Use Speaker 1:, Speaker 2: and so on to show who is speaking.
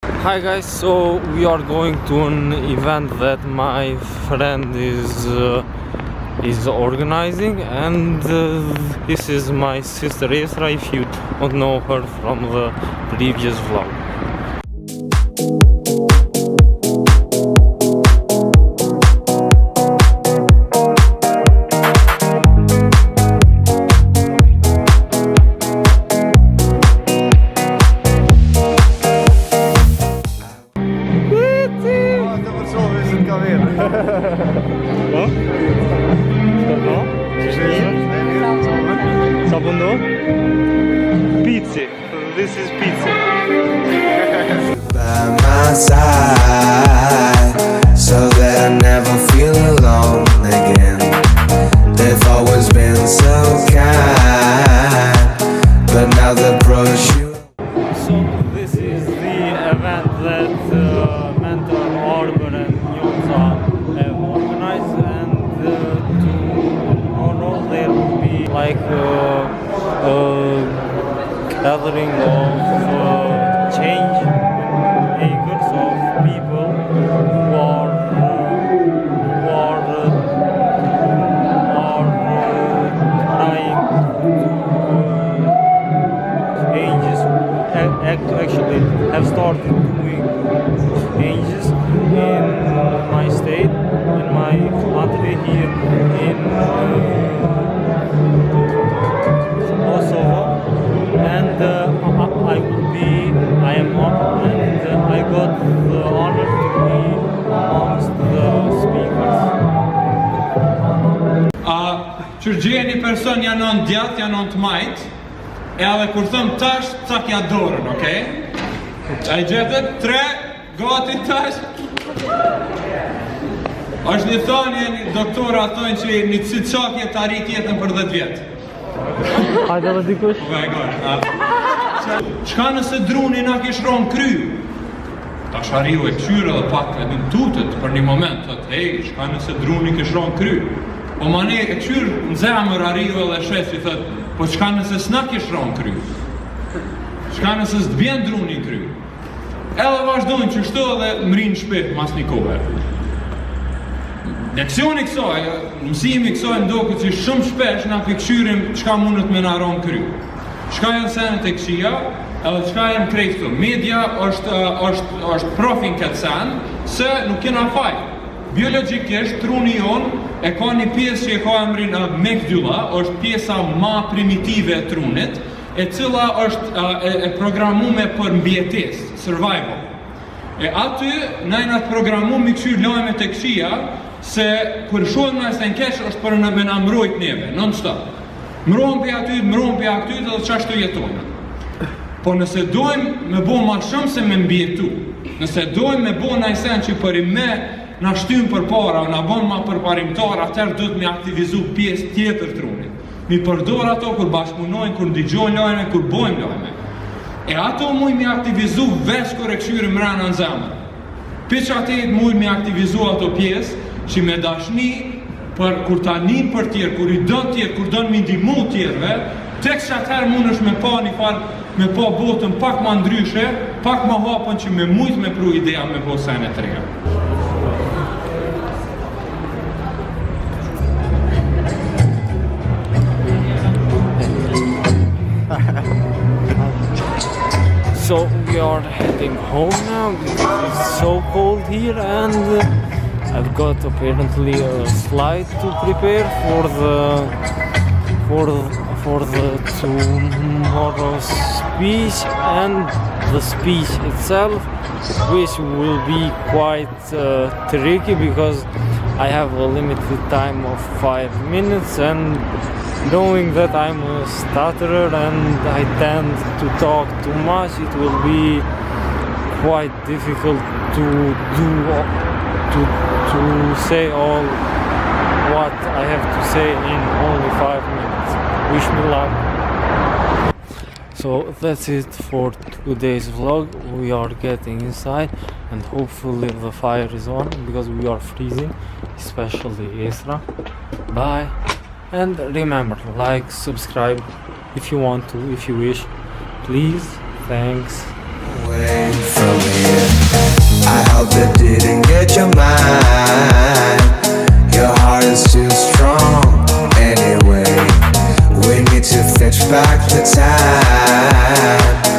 Speaker 1: Hi guys, so we are going to an event that my friend is organizing, and this is my sister Esra, if you don't know her from the previous vlog.
Speaker 2: Va? Ska bra? Sabun Pizza. This is pizza.
Speaker 3: By my side, so that I never feel alone again. They've always been so kind, but now they brush you.
Speaker 1: So this is the event that Mentor, Arbor and Yunza have organized, and tomorrow there will be like a gathering of change makers, of people who are trying to changes, actually have started doing changes in my state, in my country, here in Kosovo, and I got the honor to be amongst the speakers.
Speaker 4: Që një person janë në djath, janë në të majtë, edhe kur thëm tash, cak ja dorën, okej? A i gjetët, 3, gati tash. Është një thonje, një doktora thonë që një cit qakje të arrit jetën për 10 vjetë.
Speaker 1: Hajde dhe dikush?
Speaker 4: Qka nëse druni na kish ronë kry? Tash Ariu e këshyre dhe pak e din tutët për një moment, thët, hej, qka nëse druni kish ronë kry? Po ma ne e këshyrë në zemër Ariu edhe shesi, thët, po qka nëse s'na kish ronë kry? Qka nëse s'dbjen druni kry? Edhe vazhdojnë që shto dhe mrinë shpet mas një kohë. Leksioni kësoj, mësimi kësoj ndoku që shumë shpesh na pikëshyrim qka mundet me na ronë kry. Qka janë senet e këshia, edhe qka janë krejtë këto. Media është profin këtë sen, se nuk kena faj. Biologikisht, truni jonë e ka një pjesë që e ka emrin mekdylla, është pjesa ma primitive e trunit, e cila është e programume për mbjetes, survival. E aty, najna të programume i këshyr lajmet e këshia, se kur shohim na se në kesh është për me na mbrojt neve, non stop. Mbrojmë për aty dhe qashtu jetojnë. Po nëse dojmë me bo ma shumë se me mbjetu, nëse dojmë me bo na i sen që për i me na shtymë për para, na bon ma përparimtar, atër dhëtë me aktivizu pjesë tjetër trunit. Mi përdor ato kur bashkëpunojnë, kur ndigjojnë lajme, kur bojmë lajme. E ato muj me aktivizu veç kur e këshyri mrena në zemër. Piq atet muj me aktivizu ato pjesë, që me dashni, për kur ta nin për tjerë, kur i dën tjerë, kur dën me ndihmu tjerëve, tek që atëherë mund është me pa një farë, me pa botën pak ma ndryshe, pak ma hapën që me mujt me pru ideja me bo sene të reja.
Speaker 1: So we are heading home now because it's so cold here, and I've got apparently a slide to prepare for the tomorrow's speech, and the speech itself, which will be quite tricky because I have a limited time of 5 minutes, and knowing that I'm a stutterer and I tend to talk too much, it will be quite difficult to say all what I have to say in only 5 minutes. Wish me luck. So that's it for today's vlog. We are getting inside and hopefully the fire is on because we are freezing, especially Esra. Bye. And remember, like, subscribe if you want to, if you wish. Please, thanks.
Speaker 3: Away from here. to fetch back the time.